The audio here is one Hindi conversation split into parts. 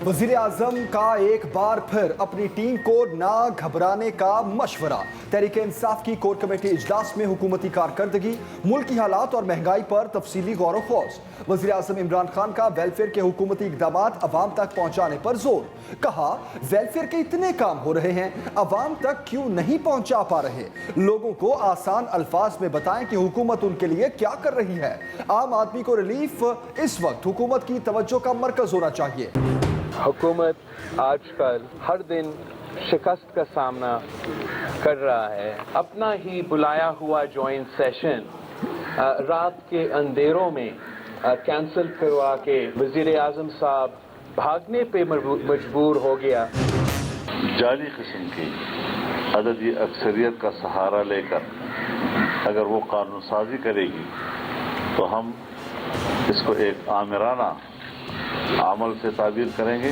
वजीर आजम का एक बार फिर अपनी टीम को ना घबराने का मशवरा। तहरीक इंसाफ की कोर कमेटी इजलास में हुकूमती कारकर्दगी, मुल्की हालात और महंगाई पर तफसीली गौर व खोज। वजीर आजम इमरान खान का वेलफेयर के हुकूमती इकदामात अवाम तक पहुंचाने पर जोर। कहा, वेलफेयर के इतने काम हो रहे हैं, अवाम तक क्यों नहीं पहुंचा पा रहे? लोगों को आसान अल्फाज में बताएं कि हुकूमत उनके लिए क्या कर रही है। आम आदमी को रिलीफ इस वक्त हुकूमत की तवज्जो का मरकज होना चाहिए। हुकूमत आजकल हर दिन शिकस्त का सामना कर रहा है। अपना ही बुलाया हुआ जॉइंट सेशन रात के अंधेरों में कैंसिल करवा के वजीर आजम साहब भागने पे मजबूर हो गया। जाली किस्म की अददी अक्सरियत का सहारा लेकर अगर वो कानून साजी करेगी तो हम इसको एक आमिराना अमल से ताबीर करेंगे।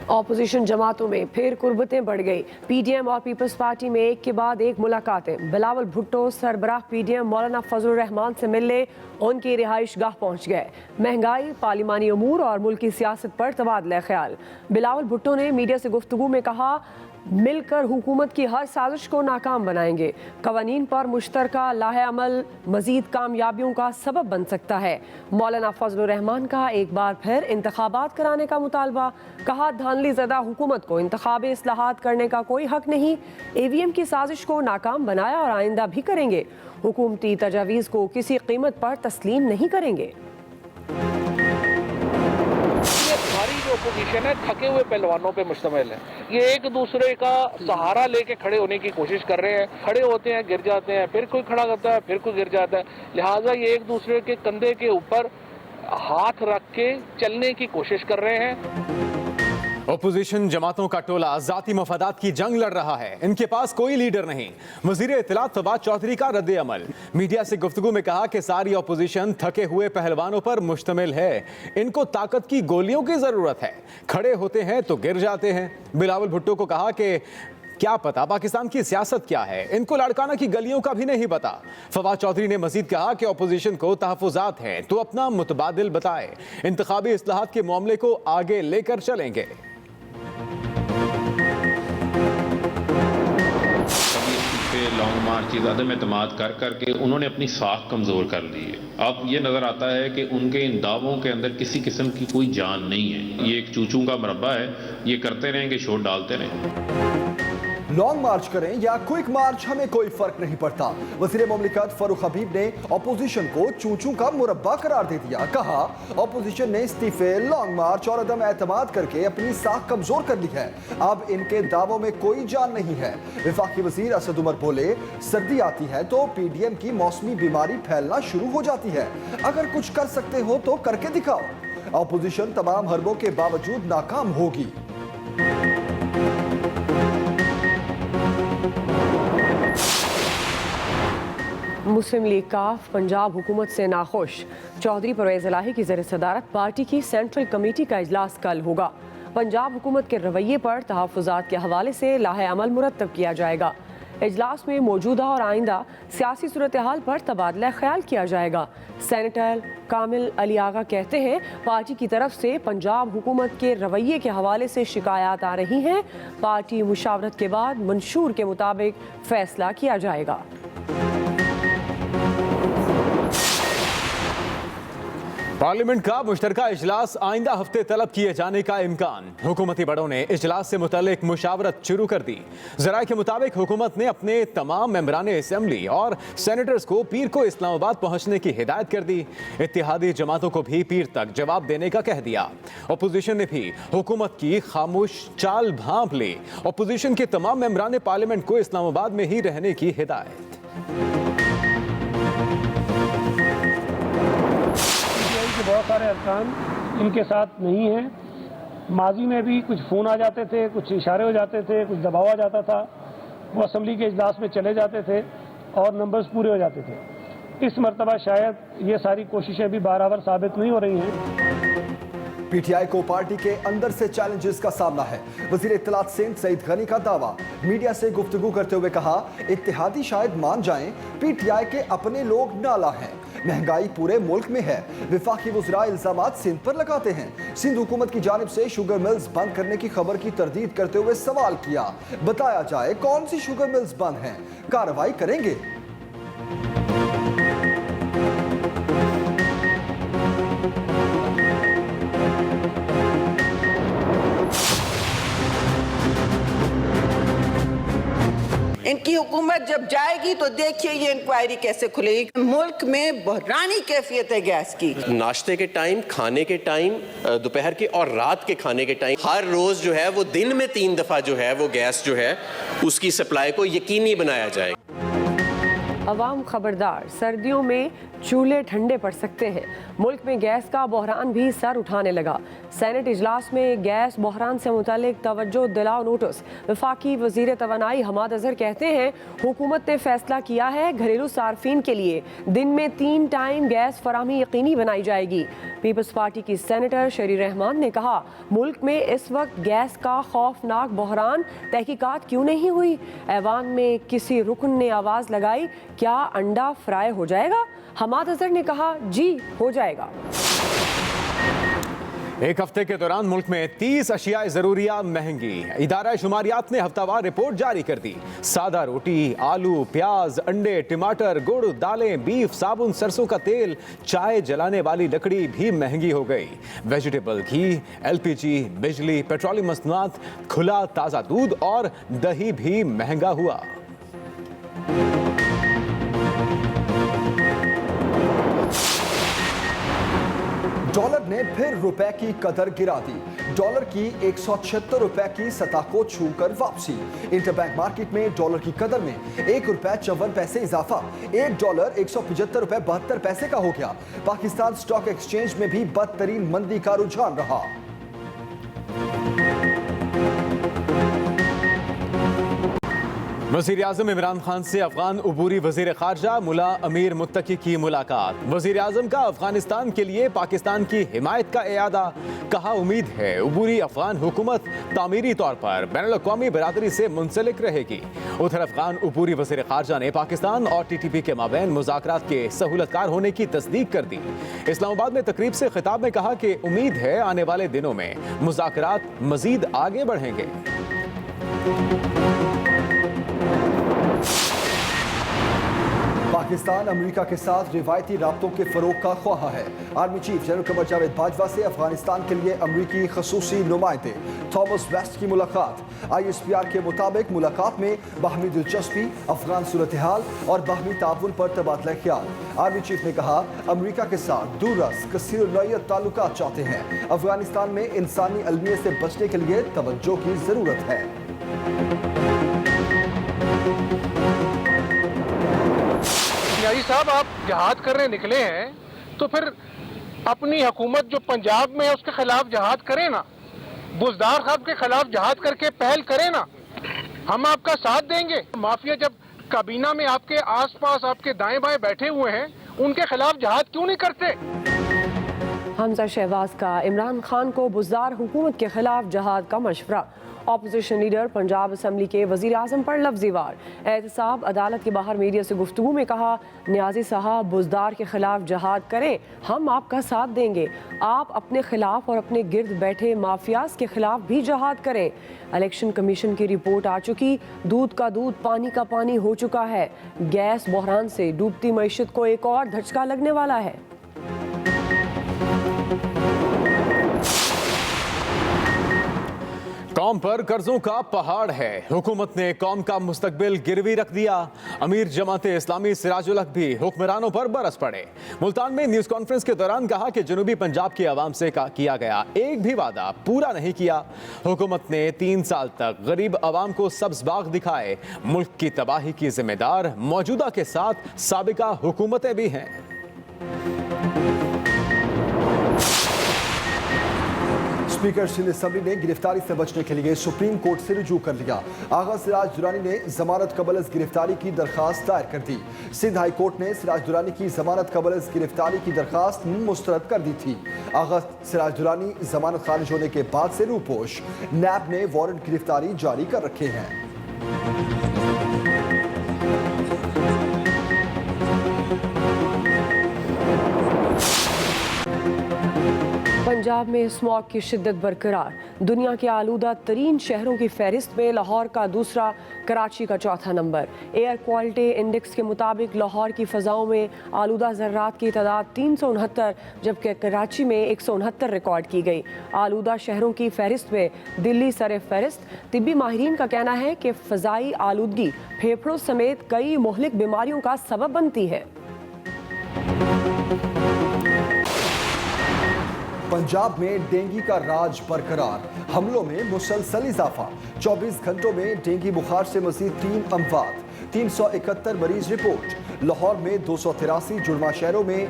ऑपोजिशन जमातों में फिर कुर्बतें बढ़ गई। पीडीएम और पीपल्स पार्टी में एक के बाद एक मुलाकातें। बिलावल भुट्टो सरबराह पीडीएम मौलाना फजलुर रहमान से मिलने उनकी रिहाइश गाह पहुँच गए। महंगाई, पार्लिमानी अमूर और मुल्की सियासत पर तबादला ख्याल। बिलावल भुट्टो ने मीडिया से गुफ्तगू में कहा, मिलकर हुकूमत की हर साजिश को नाकाम बनाएंगे। कवानीन पर मुश्तरका लाहे अमल मजीद कामयाबियों का सबब बन सकता है। मौलाना फजलुर रहमान का एक बार फिर इंतखाबात कराने का मुतालबा। कहा, धांधली ज़दा हुकूमत को इंतखाबी इस्लाहात करने का कोई हक नहीं। AVM की साजिश को नाकाम बनाया और आइंदा भी करेंगे। हुकूमती तजावीज़ को किसी कीमत पर तस्लीम नहीं करेंगे। जो अपोजिशन है थके हुए पहलवानों पे मुश्तमिल है। ये एक दूसरे का सहारा लेके खड़े होने की कोशिश कर रहे हैं। खड़े होते हैं, गिर जाते हैं, फिर कोई खड़ा करता है, फिर कोई गिर जाता है। लिहाजा ये एक दूसरे के कंधे के ऊपर हाथ रख के चलने की कोशिश कर रहे हैं। ओपोजिशन जमातों का टोला जाती मफादात की जंग लड़ रहा है। इनके पास कोई लीडर नहीं। वजीर इत्तलात फवाद चौधरी का रद्द अमल। मीडिया से गुफ्तगू में कहा कि सारी ओपोजिशन थके हुए पहलवानों पर मुश्तमिल है। इनको ताकत की गोलियों की जरूरत है। खड़े होते हैं तो गिर जाते हैं। बिलावल भुट्टो को कहा कि क्या पता पाकिस्तान की सियासत क्या है, इनको लड़काना की गलियों का भी नहीं पता। फवाद चौधरी ने मजीद कहा कि ओपोजिशन को तहफुजात हैं तो अपना मुतबादिल बताए। इंतखाबी इस्लाहात के मामले को आगे लेकर चलेंगे। लॉन्ग मार्च की ज़्यादा एतमाद कर करके उन्होंने अपनी साख कमज़ोर कर ली है। अब ये नज़र आता है कि उनके इन दावों के अंदर किसी किस्म की कोई जान नहीं है। ये एक चूचू का मरबा है। ये करते रहेंगे, शोर डालते रहें। लॉन्ग मार्च करें या क्विक मार्च, हमें कोई फर्क नहीं पड़ता। वज़ीर मुमलिकत फारूक हबीब ने ऑपोजिशन को चूचू का मुरब्बा करार दे दिया। कहा, ऑपोजिशन ने इस्तीफे, लॉन्ग मार्च और अदम एतमाद करके अपनी साख कमजोर कर ली है। अब इनके दावों में कोई जान नहीं है। वफाकी वजीर असद उमर बोले, सर्दी आती है तो PDM की मौसमी बीमारी फैलना शुरू हो जाती है। अगर कुछ कर सकते हो तो करके दिखाओ। ऑपोजिशन तमाम हरबों के बावजूद नाकाम होगी। मुस्लिम लीग काफ पंजाब हुकूमत से नाखुश। चौधरी परवेज इलाही की ज़ेर सदारत पार्टी की सेंट्रल कमेटी का इजलास कल होगा। पंजाब हुकूमत के रवैये पर तहफ़्फ़ुज़ात के हवाले से लाहे अमल मुरत्तब किया जाएगा। इजलास में मौजूदा और आइंदा सियासी सूरत हाल पर तबादला ख्याल किया जाएगा। सेनेटर कामिल अली आगा कहते हैं, पार्टी की तरफ से पंजाब हुकूमत के रवैये के हवाले से शिकायत आ रही हैं। पार्टी मुशावरत के बाद मंशूर के मुताबिक फैसला किया जाएगा। पार्लियामेंट का मुश्तरका इजलास आइंदा हफ्ते तलब किए जाने का इम्कान। हुकूमती बड़ों ने इजलास से मुतल्लिक मुशावरत शुरू कर दी। ज़राए के मुताबिक हुकूमत ने अपने तमाम मेंबरान असम्बली और सेनेटर्स को पीर को इस्लामाबाद पहुंचने की हिदायत कर दी। इत्तेहादी जमातों को भी पीर तक जवाब देने का कह दिया। अपोजिशन ने भी हुकूमत की खामोश चाल भांप ली। अपोजिशन के तमाम मेंबरान पार्लियामेंट को इस्लामाबाद में ही रहने की हिदायत। बहुत सारे अरकान इनके साथ नहीं हैं। माजी में भी कुछ फ़ोन आ जाते थे, कुछ इशारे हो जाते थे, कुछ दबाव आ जाता था। वो असम्बली के इजलास में चले जाते थे और नंबर्स पूरे हो जाते थे। इस मरतबा शायद ये सारी कोशिशें भी बराबर साबित नहीं हो रही हैं। पीटीआई को पार्टी के अंदर से चैलेंजेस का सामना है। वजीर इत्तलात सिंध सईद गनी का दावा, मीडिया से गुफ्तगू करते हुए कहा, इत्तेहादी शायद मान जाएं, पीटीआई के अपने लोग नाला हैं। महंगाई पूरे मुल्क में है। विफाकी वज़रा इल्जामात सिंध पर लगाते हैं। सिंध हुकूमत की जानिब से शुगर मिल्स बंद करने की खबर की तरदीद करते हुए सवाल किया, बताया जाए कौन सी शुगर मिल्स बंद हैं, कार्रवाई करेंगे। इनकी हुकूमत जब जाएगी तो देखिए ये इंक्वायरी कैसे खुलेगी। मुल्क में बहरानी कैफियत है गैस की। नाश्ते के टाइम, खाने के टाइम, दोपहर के और रात के खाने के टाइम, हर रोज जो है वो दिन में 3 दफा जो है वो गैस जो है उसकी सप्लाई को यकीनी बनाया जाए। अवाम खबरदार, सर्दियों में चूल्हे ठंडे पड़ सकते हैं। मुल्क में गैस का बहरान भी सर उठाने लगा। सेनेट इजलास में गैस बहरान से मुतालिक तवज्जो दिलाओ नोटिस। वफाकी वजीर तवानाई हमाद अजहर कहते हैं, हुकूमत ने फैसला किया है घरेलू सार्फिन के लिए दिन में 3 टाइम गैस फराहमी यकीनी बनाई जाएगी। पीपल्स पार्टी की सेनेटर शरी रहमान ने कहा, मुल्क में इस वक्त गैस का खौफनाक बहरान, तहकीकात क्यों नहीं हुई? ऐवान में किसी रुकन ने आवाज़ लगाई, क्या अंडा फ्राई हो जाएगा? हमाद अजहर ने कहा, जी हो जाएगा। एक हफ्ते के दौरान मुल्क में 30 अशियाए ज़रूरिया महंगी। इदारा शुमारियात ने हफ्तावार रिपोर्ट जारी कर दी। सादा रोटी, आलू, प्याज, अंडे, टमाटर, गुड़, दालें, बीफ, साबुन, सरसों का तेल, चाय जलाने वाली लकड़ी भी महंगी हो गई। वेजिटेबल घी, LPG, बिजली, पेट्रोलियम मसनूआत, खुला ताज़ा दूध और दही भी महंगा हुआ। डॉलर ने फिर रुपए की कदर गिरा दी। डॉलर की 176 रुपए की सतह को छूकर वापसी। इंटरबैंक मार्केट में डॉलर की कदर में 1 रुपए 54 पैसे इजाफा। $1 175 रुपए 72 पैसे का हो गया। पाकिस्तान स्टॉक एक्सचेंज में भी बदतरीन मंदी का रुझान रहा। वज़ीर आज़म इमरान खान से अफगान उबूरी वज़ीर ख़ारजा मुला अमीर मुत्तकी की मुलाकात। वज़ीर आज़म का अफगानिस्तान के लिए पाकिस्तान की हिमायत का इयादा। कहा, उम्मीद है उबूरी अफगान हुकूमत तामीरी तौर पर बैनुल-अक़वामी बरादरी से मुंसलिक रहेगी। उधर अफगान उबूरी वज़ीर ख़ारजा ने पाकिस्तान और TTP के माबैन मुज़ाकरात के सहूलतकार होने की तस्दीक कर दी। इस्लामाबाद में तकरीब से खिताब में कहा कि उम्मीद है आने वाले दिनों में मुज़ाकरात मज़ीद आगे बढ़ेंगे। पाकिस्तान अमेरिका के साथ रिवायती राब्तों के फरोग का ख्वाहा है। Army chief general Qamar Javed Bajwa से अफगानिस्तान के लिए अमरीकी खसूसी नुमाइंदे थॉमस वेस्ट की मुलाकात। ISPR के मुताबिक मुलाकात में बाहमी दिलचस्पी, अफगान सूरत हाल और बाहमी ताउन पर तबादला ख्याल। आर्मी चीफ ने कहा, अमरीका के साथ दूरस कसीर नौयत ताल्लुकात चाहते हैं। अफगानिस्तान में इंसानी अलमियत से बचने के लिए तवज्जो की जरूरत है। न्याजी साहब, आप जहाद करने निकले हैं तो फिर अपनी हुकूमत जो पंजाब में है उसके खिलाफ जहाद करें ना, बुजदार साहब के खिलाफ जहाद करके पहल करें ना, हम आपका साथ देंगे। माफिया जब काबीना में आपके आसपास आपके दाएं बाएं बैठे हुए हैं, उनके खिलाफ जहाद क्यों नहीं करते? हमजा शहबाज का इमरान खान को बुजदार हुकूमत के खिलाफ जहाद का मशवरा। ऑपोजिशन लीडर पंजाब असम्बली के वज़ीर आज़म पर लफ्ज़ी वार। एहतसाब अदालत के बाहर मीडिया से गुफ्तगू में कहा, न्याजी साहब बुजदार के खिलाफ जहाद करें, हम आपका साथ देंगे। आप अपने खिलाफ और अपने गिर्द बैठे माफियाज के खिलाफ भी जहाद करें। इलेक्शन कमीशन की रिपोर्ट आ चुकी, दूध का दूध पानी का पानी हो चुका है। गैस बहरान से डूबती मईशत को एक और धचका लगने वाला है। कौम पर कर्जों का पहाड़ है। हुकूमत ने कौम का मुस्तकबिल गिरवी रख दिया। अमीर जमाते इस्लामी सिराजुल हक भी हुक्मरानों पर बरस पड़े। मुल्तान में न्यूज़ कॉन्फ्रेंस के दौरान कहा कि जनूबी पंजाब की आवाम से किया गया एक भी वादा पूरा नहीं किया। हुकूमत ने 3 साल तक गरीब आवाम को सब्ज़ बाग दिखाए। मुल्क की तबाही की जिम्मेदार मौजूदा के साथ साबिका हुकूमतें भी हैं। स्पीकर सिंध असम्बली ने गिरफ्तारी से बचने के लिए सुप्रीम कोर्ट से रुजू कर लिया। आगा सिराज दुरानी ने जमानत कबल गिरफ्तारी की दरखास्त दायर कर दी। सिंध हाई कोर्ट ने सिराज दुरानी की जमानत कबल गिरफ्तारी की दरखास्त मुस्तरद कर दी थी। आगा सिराज दुरानी जमानत खारिज होने के बाद से रूपोश। नैब ने वारंट गिरफ्तारी जारी कर रखे हैं। पंजाब में स्मॉग की शिद्दत बरकरार। दुनिया के आलूदा तरीन शहरों की फहरिस्त में लाहौर का दूसरा, कराची का चौथा नंबर। एयर क्वालिटी इंडेक्स के मुताबिक लाहौर की फ़ज़ाओं में आलूदा ज़र्रात की तादाद 369, जबकि कराची में 169 रिकॉर्ड की गई। आलूदा शहरों की फहरिस्त में दिल्ली सर फहरिस्त। तिब्बी माहिरीन का कहना है कि फ़ज़ाई आलूदगी फेफड़ों समेत कई मुहलिक बीमारियों का सबब बनती है। पंजाब में डेंगू का राज बरकरार। हमलों में मुसलसल इजाफा। 24 घंटों में डेंगू बुखार से मजीद 3 अमवात। 371 मरीज रिपोर्ट। लाहौर में 283, जुड़वा शहरों में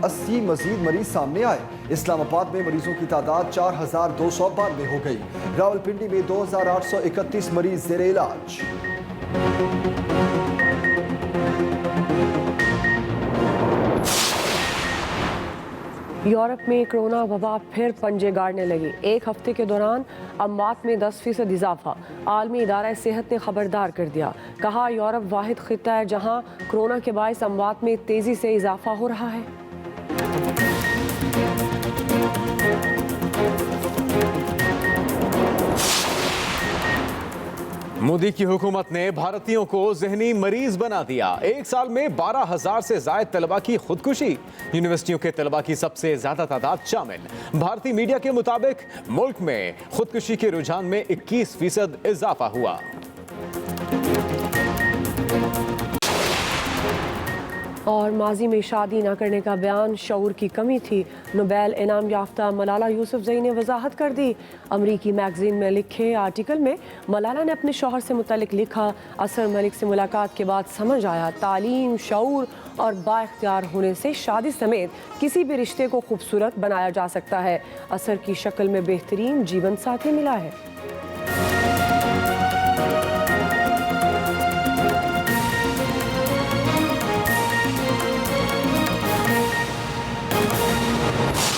80 मजीद मरीज सामने आए। इस्लामाबाद में मरीजों की तादाद 4292 हो गई। रावलपिंडी में 2831 मरीज जेर इलाज। यूरोप में कोरोना वबा फिर पंजे गाड़ने लगी। एक हफ्ते के दौरान अमवात में 10% इजाफा। आलमी इदारा सेहत ने खबरदार कर दिया। कहा यूरोप वाहिद खित्ता है जहां कोरोना के बायस अमवात में तेजी से इजाफा हो रहा है। मोदी की हुकूमत ने भारतीयों को ज़हनी मरीज बना दिया। एक साल में 12,000 से ज़ायद तलबा की खुदकुशी। यूनिवर्सिटियों के तलबा की सबसे ज्यादा तादाद शामिल। भारतीय मीडिया के मुताबिक मुल्क में खुदकुशी के रुझान में 21% इजाफा हुआ। और माजी में शादी न करने का बयान शऊर की कमी थी। नोबेल इनाम याफ्ता मलाला यूसुफजई ने वजाहत कर दी। अमरीकी मैगजीन में लिखे आर्टिकल में मलाला ने अपने शौहर से मुतल्लिक लिखा, असर मलिक से मुलाकात के बाद समझ आया तालीम, शऊर और बाइख्तियार होने से शादी समेत किसी भी रिश्ते को खूबसूरत बनाया जा सकता है। असर की शक्ल में बेहतरीन जीवन साथी मिला है।